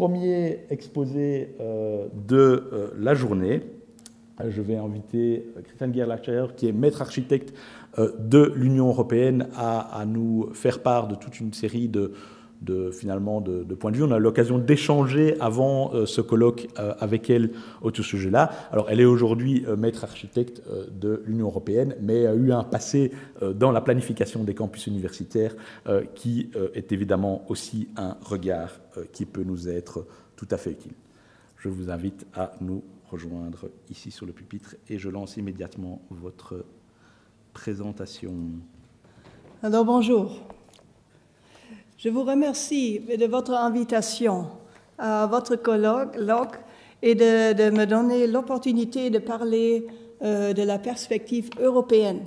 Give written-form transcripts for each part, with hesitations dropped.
premier exposé de la journée. Je vais inviter Christian Gerlacher, qui est maître architecte de l'Union européenne, à nous faire part de toute une série de points de vue. On a eu l'occasion d'échanger avant ce colloque avec elle au tout sujet-là. Alors, elle est aujourd'hui maître architecte de l'Union européenne, mais a eu un passé dans la planification des campus universitaires qui est évidemment aussi un regard qui peut nous être tout à fait utile. Je vous invite à nous rejoindre ici sur le pupitre et je lance immédiatement votre présentation. Alors, bonjour. Je vous remercie de votre invitation à votre colloque et de me donner l'opportunité de parler de la perspective européenne.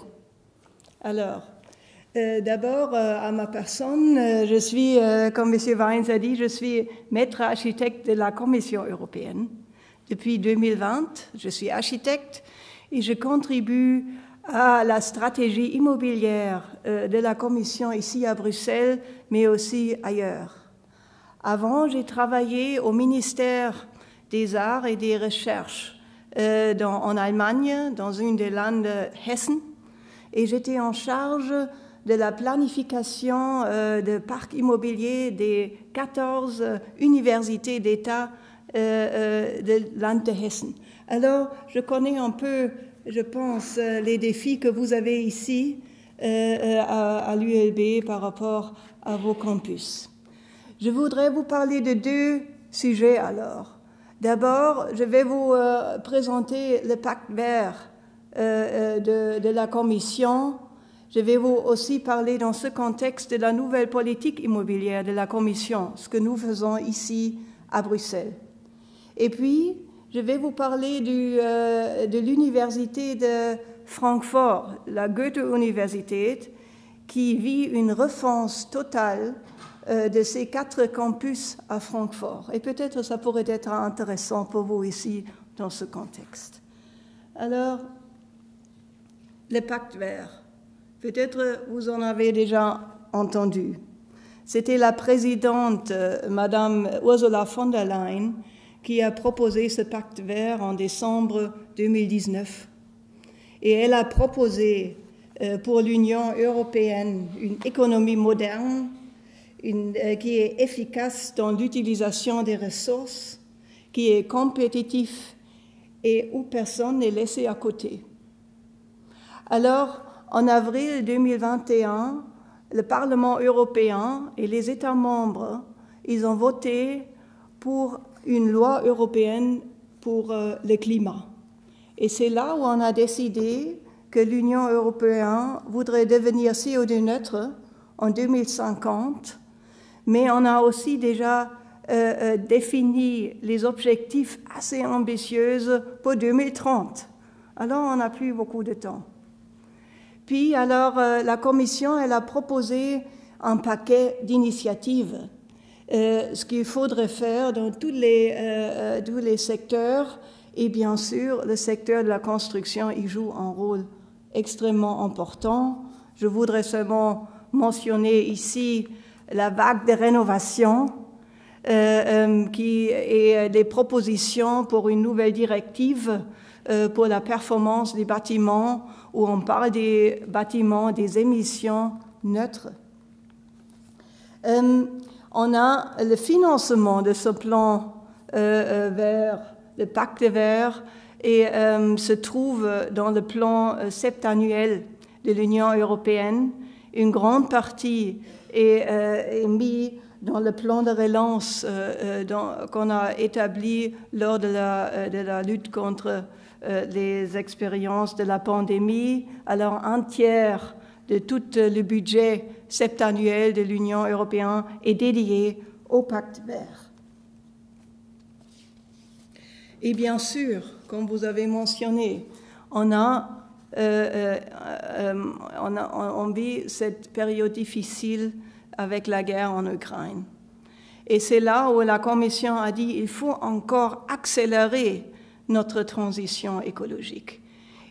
Alors, d'abord, à ma personne, je suis, comme M. Weins a dit, je suis maître architecte de la Commission européenne. Depuis 2020, je suis architecte et je contribue à la stratégie immobilière de la Commission ici à Bruxelles, mais aussi ailleurs. Avant, j'ai travaillé au ministère des Arts et des Recherches en Allemagne, dans une des Länder Hessen, et j'étais en charge de la planification de parcs immobiliers des 14 universités d'État de Land de Hessen. Alors, je connais un peu, je pense, les défis que vous avez ici à l'ULB par rapport à vos campus. Je voudrais vous parler de deux sujets alors. D'abord, je vais vous présenter le pacte vert de la Commission. Je vais vous aussi parler dans ce contexte de la nouvelle politique immobilière de la Commission, ce que nous faisons ici à Bruxelles. Et puis, je vais vous parler de l'université de Francfort, la Goethe-Universität, qui vit une refonte totale de ces 4 campus à Francfort. Et peut-être ça pourrait être intéressant pour vous ici dans ce contexte. Alors, le pacte vert. Peut-être vous en avez déjà entendu. C'était la présidente, Madame Ursula von der Leyen, qui a proposé ce pacte vert en décembre 2019. Et elle a proposé pour l'Union européenne une économie moderne qui est efficace dans l'utilisation des ressources, qui est compétitif et où personne n'est laissé à côté. Alors, en avril 2021, le Parlement européen et les États membres, ils ont voté pour une loi européenne pour le climat. Et c'est là où on a décidé que l'Union européenne voudrait devenir CO2 neutre en 2050, mais on a aussi déjà défini les objectifs assez ambitieux pour 2030. Alors, on n'a plus beaucoup de temps. Puis, alors, la Commission, elle a proposé un paquet d'initiatives. Ce qu'il faudrait faire dans tous les secteurs, et bien sûr, le secteur de la construction, il joue un rôle extrêmement important. Je voudrais seulement mentionner ici la vague de rénovation qui est des propositions pour une nouvelle directive pour la performance des bâtiments, où on parle des bâtiments, des émissions neutres. On a le financement de ce plan vert, le pacte vert, et se trouve dans le plan septennial de l'Union européenne. Une grande partie est mise dans le plan de relance qu'on a établi lors de la lutte contre les expériences de la pandémie. Alors, un tiers de tout le budget septennial de l'Union européenne est dédié au pacte vert. Et bien sûr, comme vous avez mentionné, on vit cette période difficile avec la guerre en Ukraine. Et c'est là où la Commission a dit qu'il faut encore accélérer notre transition écologique.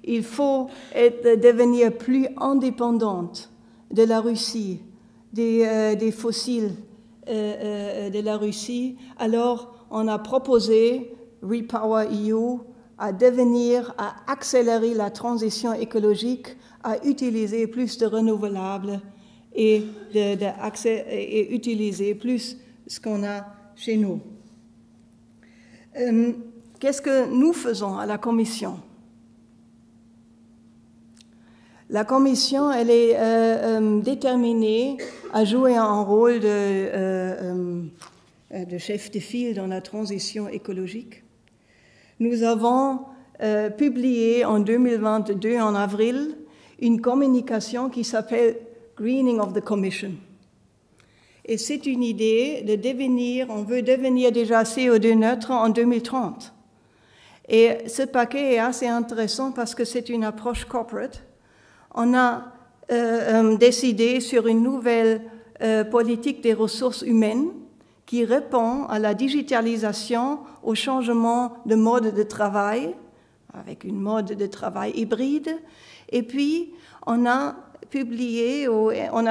Il faut devenir plus indépendante de la Russie, des fossiles de la Russie, alors on a proposé Repower EU à accélérer la transition écologique, à utiliser plus de renouvelables et utiliser plus ce qu'on a chez nous. Qu'est-ce que nous faisons à la Commission? La Commission, elle est déterminée à jouer un rôle de chef de file dans la transition écologique. Nous avons publié en 2022, en avril, une communication qui s'appelle Greening of the Commission. Et c'est une idée de devenir, on veut devenir déjà CO2 neutre en 2030. Et ce paquet est assez intéressant parce que c'est une approche corporate. On a décidé sur une nouvelle politique des ressources humaines qui répond à la digitalisation, au changement de mode de travail, avec une mode de travail hybride. Et puis, on a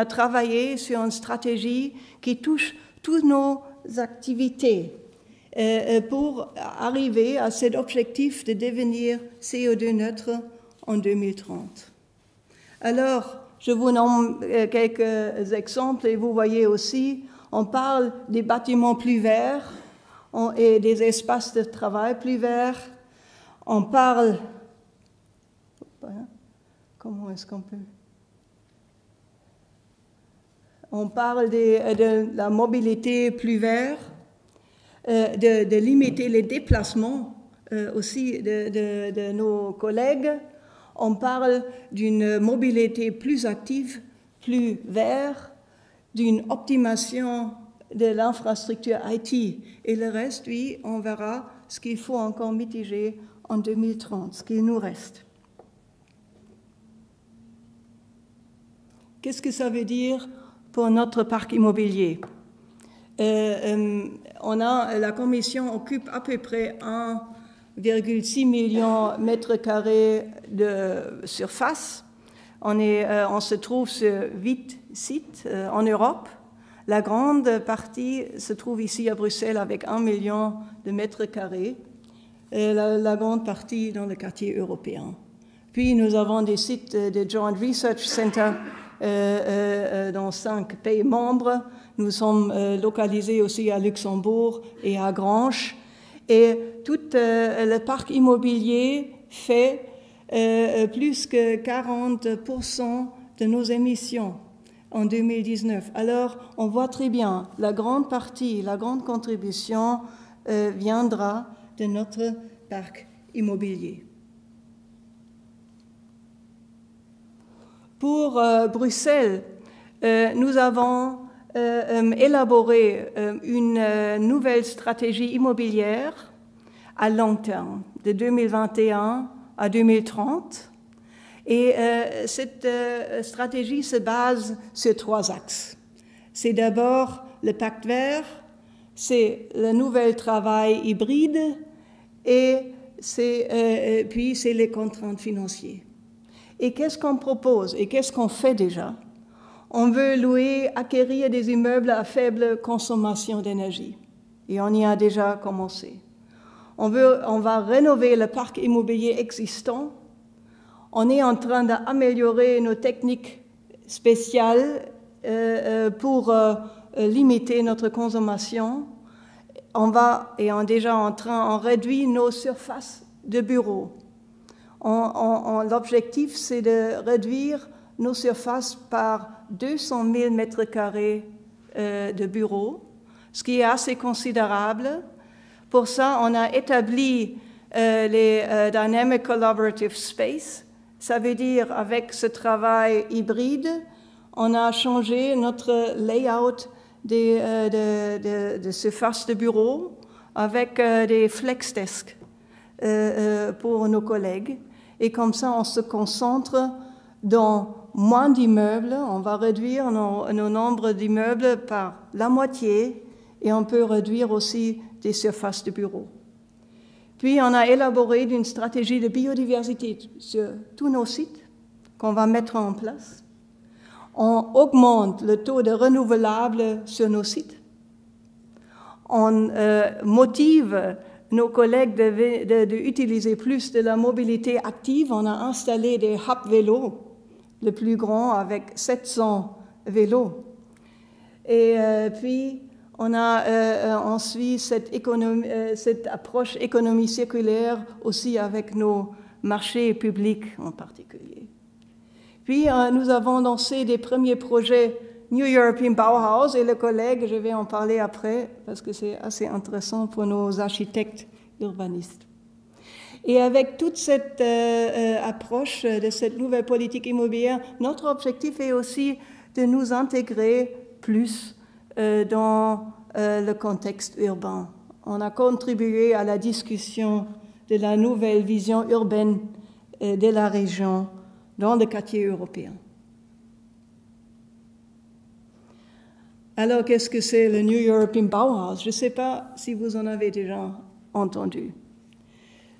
travaillé sur une stratégie qui touche toutes nos activités pour arriver à cet objectif de devenir CO2 neutre en 2030. Alors, je vous nomme quelques exemples et vous voyez aussi, on parle des bâtiments plus verts et des espaces de travail plus verts. On parle... Comment est-ce qu'on peut... On parle de la mobilité plus verte, de limiter les déplacements aussi de nos collègues. On parle d'une mobilité plus active, plus verte, d'une optimisation de l'infrastructure IT. Et le reste, oui, on verra ce qu'il faut encore mitiger en 2030, ce qu'il nous reste. Qu'est-ce que ça veut dire pour notre parc immobilier? La Commission occupe à peu près 1,6 million de mètres carrés de surface. On se trouve sur 8 sites en Europe. La grande partie se trouve ici à Bruxelles avec 1 million de mètres carrés. La grande partie dans le quartier européen. Puis nous avons des sites de Joint Research Center dans 5 pays membres. Nous sommes localisés aussi à Luxembourg et à Granges. Et tout le parc immobilier fait plus que 40% de nos émissions en 2019. Alors, on voit très bien, la grande partie, la grande contribution viendra de notre parc immobilier. Pour Bruxelles, nous avons élaboré une nouvelle stratégie immobilière à long terme, de 2021 à 2030. Et cette stratégie se base sur 3 axes. C'est d'abord le pacte vert, c'est le nouvel travail hybride et puis c'est les contraintes financières. Et qu'est-ce qu'on propose et qu'est-ce qu'on fait déjà? On veut acquérir des immeubles à faible consommation d'énergie. Et on y a déjà commencé. On va rénover le parc immobilier existant. On est en train d'améliorer nos techniques spéciales pour limiter notre consommation. On est déjà en train de réduire nos surfaces de bureaux. L'objectif, c'est de réduire nos surfaces par 200 000 mètres carrés de bureaux, ce qui est assez considérable. Pour ça, on a établi les Dynamic Collaborative Space. Ça veut dire, avec ce travail hybride, on a changé notre layout de surfaces de bureaux avec des flex desks pour nos collègues. Et comme ça, on se concentre dans moins d'immeubles. On va réduire nos nombres d'immeubles par la moitié et on peut réduire aussi des surfaces de bureaux. Puis, on a élaboré une stratégie de biodiversité sur tous nos sites qu'on va mettre en place. On augmente le taux de renouvelables sur nos sites. on motive nos collègues d'utiliser plus de la mobilité active. On a installé des hubs vélos, le plus grand avec 700 vélos. Et puis, on suit cette approche économie circulaire aussi avec nos marchés publics en particulier. Puis, nous avons lancé des premiers projets New European Bauhaus, et le collègue, je vais en parler après, parce que c'est assez intéressant pour nos architectes urbanistes. Et avec toute cette approche de cette nouvelle politique immobilière, notre objectif est aussi de nous intégrer plus dans le contexte urbain. On a contribué à la discussion de la nouvelle vision urbaine de la région dans le quartier européen. Alors, qu'est-ce que c'est le New European Bauhaus? Je ne sais pas si vous en avez déjà entendu.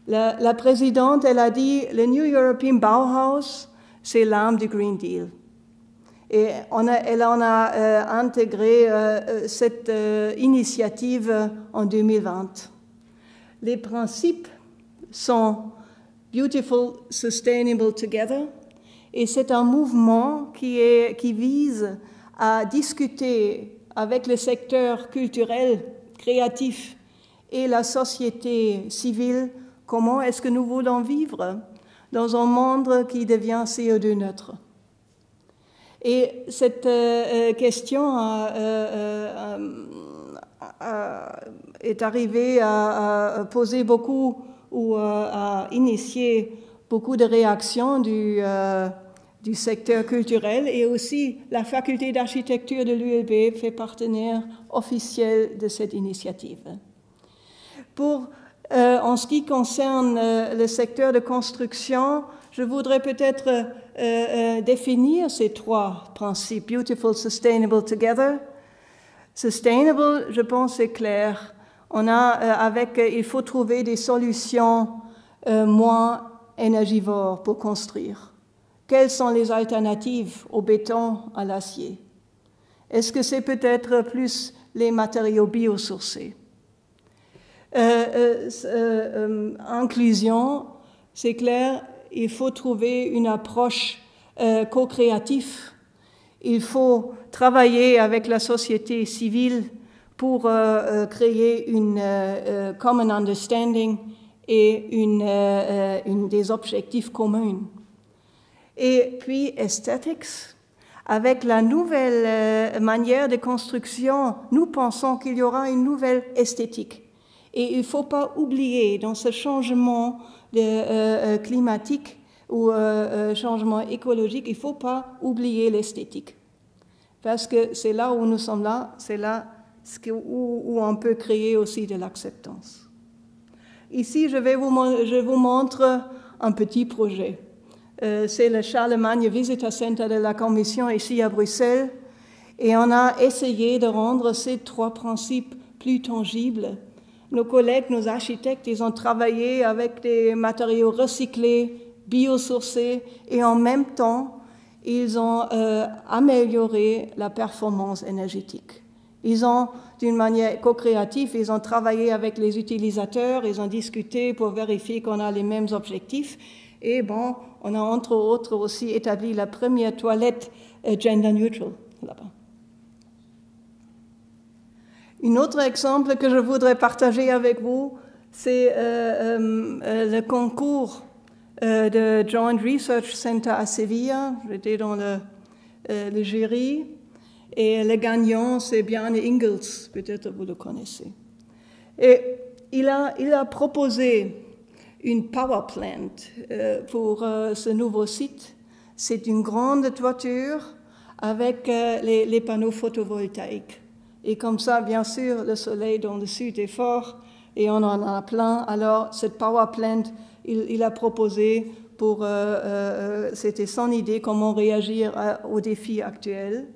La présidente, elle a dit, le New European Bauhaus, c'est l'âme du Green Deal. Et elle en a intégré cette initiative en 2020. Les principes sont Beautiful, Sustainable Together, et c'est un mouvement qui vise à discuter avec le secteur culturel, créatif et la société civile comment est-ce que nous voulons vivre dans un monde qui devient CO2 neutre. Et cette question est arrivée à poser beaucoup ou à initier beaucoup de réactions du secteur culturel, et aussi la faculté d'architecture de l'ULB fait partenaire officiel de cette initiative. En ce qui concerne le secteur de construction, je voudrais peut-être définir ces trois principes, Beautiful, Sustainable, Together. Sustainable, je pense, c'est clair. Il faut trouver des solutions moins énergivores pour construire. Quelles sont les alternatives au béton, à l'acier? Est-ce que c'est peut-être plus les matériaux biosourcés? Inclusion, c'est clair, il faut trouver une approche co-créative. Il faut travailler avec la société civile pour créer une common understanding et des objectifs communs. Et puis, aesthetics, avec la nouvelle manière de construction, nous pensons qu'il y aura une nouvelle esthétique. Et il ne faut pas oublier, dans ce changement climatique ou changement écologique, il ne faut pas oublier l'esthétique. Parce que c'est là où nous sommes là, c'est là où on peut créer aussi de l'acceptance. Ici, je vous montre un petit projet. C'est le Charlemagne Visitor Center de la Commission ici à Bruxelles. Et on a essayé de rendre ces trois principes plus tangibles. Nos collègues, nos architectes, ils ont travaillé avec des matériaux recyclés, biosourcés, et en même temps, ils ont amélioré la performance énergétique. Ils ont, d'une manière co-créative, ils ont travaillé avec les utilisateurs, ils ont discuté pour vérifier qu'on a les mêmes objectifs. Et bon, on a entre autres aussi établi la première toilette gender neutral là-bas. Un autre exemple que je voudrais partager avec vous, c'est le concours de Joint Research Center à Sevilla. J'étais dans le jury. Et le gagnant, c'est Bjarne Ingels, peut-être vous le connaissez. Et il a proposé une power plant pour ce nouveau site. C'est une grande toiture avec les panneaux photovoltaïques. Et comme ça, bien sûr, le soleil dans le sud est fort et on en a plein. Alors, cette power plant, il a proposé c'était son idée, comment réagir aux défis actuels.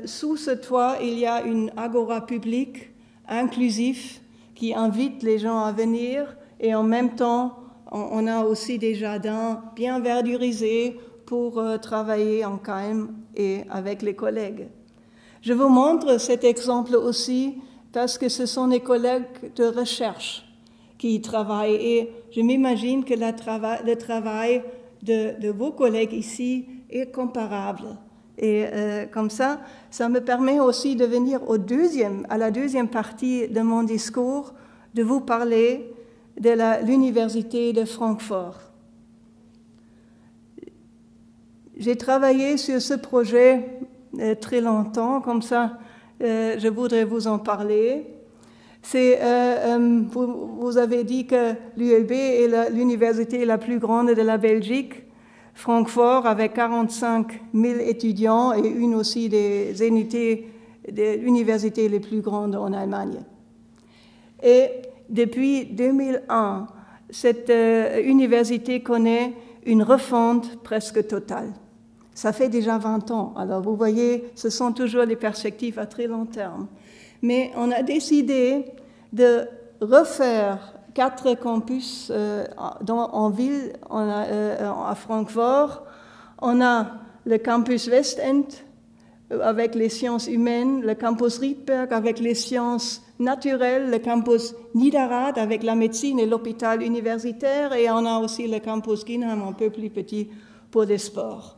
Sous ce toit, il y a une agora publique inclusive qui invite les gens à venir, et en même temps, on a aussi des jardins bien verdurisés pour travailler en calme et avec les collègues. Je vous montre cet exemple aussi parce que ce sont des collègues de recherche qui y travaillent. Et je m'imagine que le travail de vos collègues ici est comparable. Et comme ça me permet aussi de venir à la deuxième partie de mon discours, de vous parler de l'Université de Francfort. J'ai travaillé sur ce projet très longtemps, comme ça je voudrais vous en parler. Vous avez dit que l'ULB est l'université la plus grande de la Belgique. Francfort, avec 45 000 étudiants, et une aussi des universités les plus grandes en Allemagne. Et depuis 2001, cette université connaît une refonte presque totale. Ça fait déjà 20 ans. Alors vous voyez, ce sont toujours des perspectives à très long terme. Mais on a décidé de refaire 4 campus en ville, à Francfort. On a le campus Westend avec les sciences humaines, le campus Riedberg avec les sciences naturelles, le campus Niederrad avec la médecine et l'hôpital universitaire, et on a aussi le campus Ginham, un peu plus petit, pour les sports.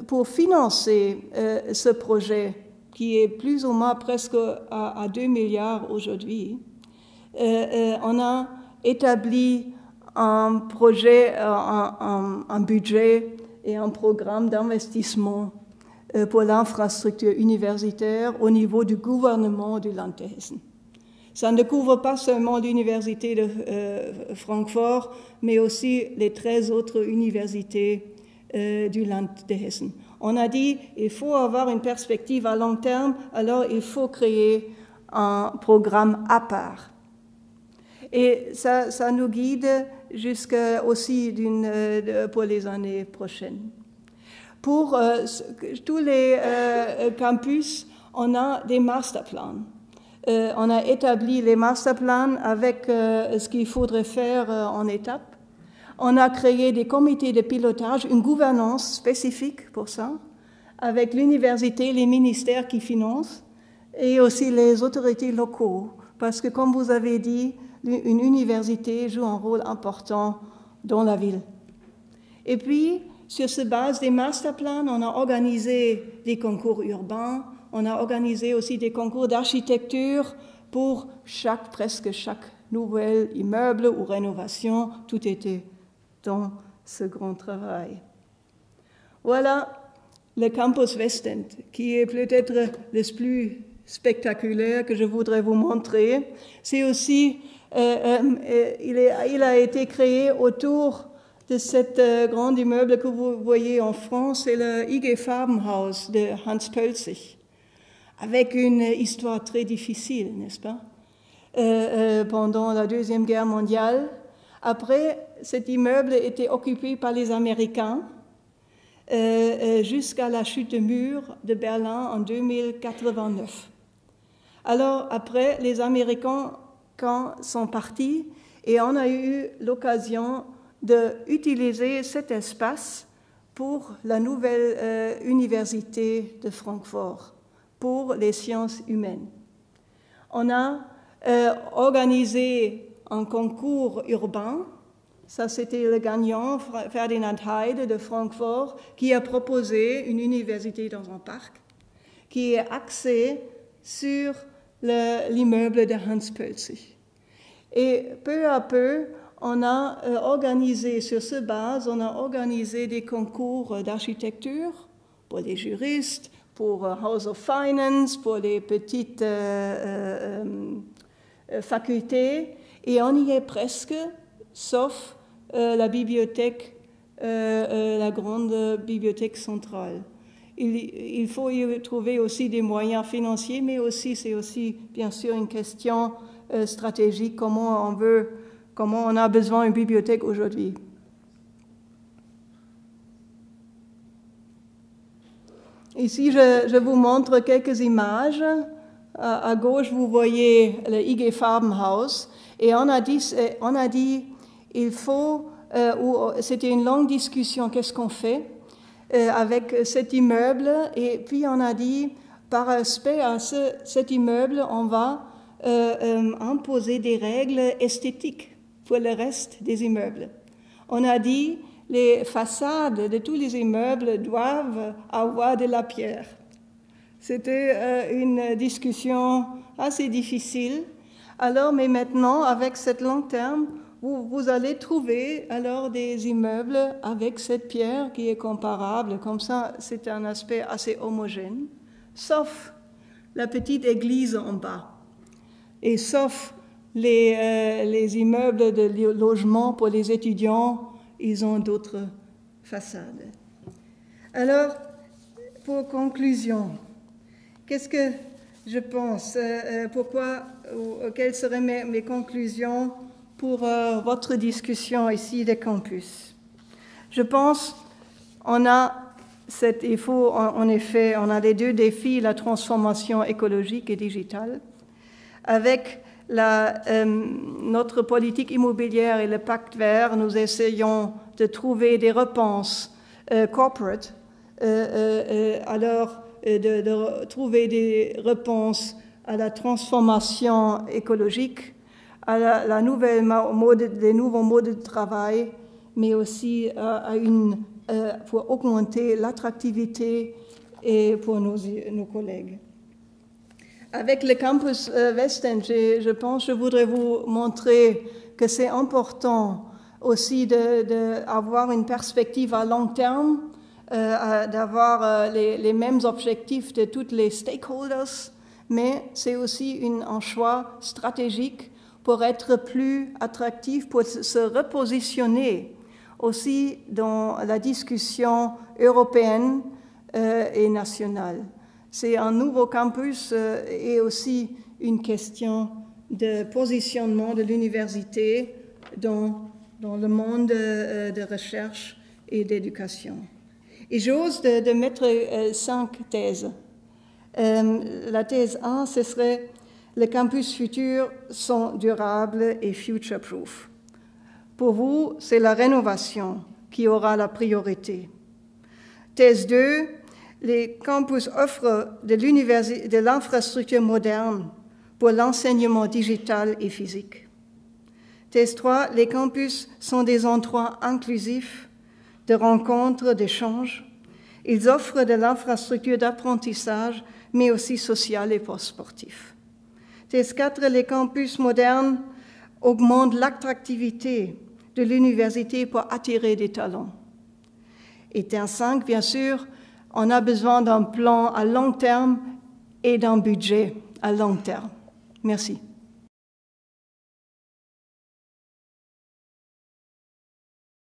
Pour financer ce projet, qui est plus ou moins presque à 2 milliards aujourd'hui, on a établi un projet, un budget et un programme d'investissement pour l'infrastructure universitaire au niveau du gouvernement du Land de Hessen. Ça ne couvre pas seulement l'université de Francfort, mais aussi les 13 autres universités du Land de Hessen. On a dit qu'il faut avoir une perspective à long terme, alors il faut créer un programme à part. Et ça nous guide jusqu'à aussi pour les années prochaines. Pour tous les campus, on a des masterplans. On a établi les masterplans avec ce qu'il faudrait faire en étapes. On a créé des comités de pilotage, une gouvernance spécifique pour ça, avec l'université, les ministères qui financent, et aussi les autorités locaux. Parce que, comme vous avez dit, une université joue un rôle important dans la ville. Et puis, sur cette base des masterplans, on a organisé des concours urbains, on a organisé aussi des concours d'architecture pour presque chaque nouvel immeuble ou rénovation. Tout était dans ce grand travail. Voilà le campus Westend, qui est peut-être le plus spectaculaire que je voudrais vous montrer. C'est aussi, il a été créé autour de cet grand immeuble que vous voyez en France, c'est le IG Farbenhaus de Hans Pölzig, avec une histoire très difficile, n'est-ce pas? Pendant la Deuxième Guerre mondiale. Après, cet immeuble était occupé par les Américains jusqu'à la chute du mur de Berlin en 2089. Alors, après, les Américains sont partis et on a eu l'occasion d'utiliser cet espace pour la nouvelle université de Francfort, pour les sciences humaines. On a organisé un concours urbain. Ça, c'était le gagnant, Ferdinand Heide de Francfort, qui a proposé une université dans un parc qui est axée sur l'immeuble de Hans Pölzig. Et peu à peu, on a organisé, sur ce base, on a organisé des concours d'architecture pour les juristes, pour House of Finance, pour les petites facultés, et on y est presque, sauf la bibliothèque, la grande bibliothèque centrale. Il faut y trouver aussi des moyens financiers, mais aussi, c'est aussi bien sûr une question stratégique, comment on a besoin d'une bibliothèque aujourd'hui. Ici, je vous montre quelques images. À gauche, vous voyez le IG Farbenhaus. Et on a dit il faut, c'était une longue discussion, qu'est-ce qu'on fait avec cet immeuble. Et puis on a dit, par respect à cet immeuble, on va imposer des règles esthétiques pour le reste des immeubles. On a dit les façades de tous les immeubles doivent avoir de la pierre. C'était une discussion assez difficile. Alors, mais maintenant, avec cette long terme, vous allez trouver alors des immeubles avec cette pierre qui est comparable. Comme ça, c'est un aspect assez homogène, sauf la petite église en bas. Et sauf les immeubles de logement pour les étudiants, ils ont d'autres façades. Alors, pour conclusion, qu'est-ce que je pense? Quelles seraient mes conclusions pour votre discussion ici des campus? Je pense on a les deux défis, la transformation écologique et digitale. Avec notre politique immobilière et le pacte vert, nous essayons de trouver des réponses corporate, de trouver des réponses à la transformation écologique, à des nouveaux modes de travail, mais aussi pour augmenter l'attractivité et pour nos collègues. Avec le campus West End, je voudrais vous montrer que c'est important aussi d'avoir une perspective à long terme, d'avoir les mêmes objectifs de tous les stakeholders, mais c'est aussi un choix stratégique pour être plus attractif, pour se repositionner aussi dans la discussion européenne et nationale. C'est un nouveau campus et aussi une question de positionnement de l'université dans le monde de recherche et d'éducation. Et j'ose de mettre 5 thèses. La thèse 1, ce serait « Les campus futurs sont durables et future-proof ». Pour vous, c'est la rénovation qui aura la priorité. Thèse 2, les campus offrent de l'infrastructure moderne pour l'enseignement digital et physique. Thèse 3, les campus sont des endroits inclusifs de rencontres, d'échanges. Ils offrent de l'infrastructure d'apprentissage, mais aussi sociale et sportif. Thèse 4, les campus modernes augmentent l'attractivité de l'université pour attirer des talents. Et thèse 5, bien sûr, on a besoin d'un plan à long terme et d'un budget à long terme. Merci.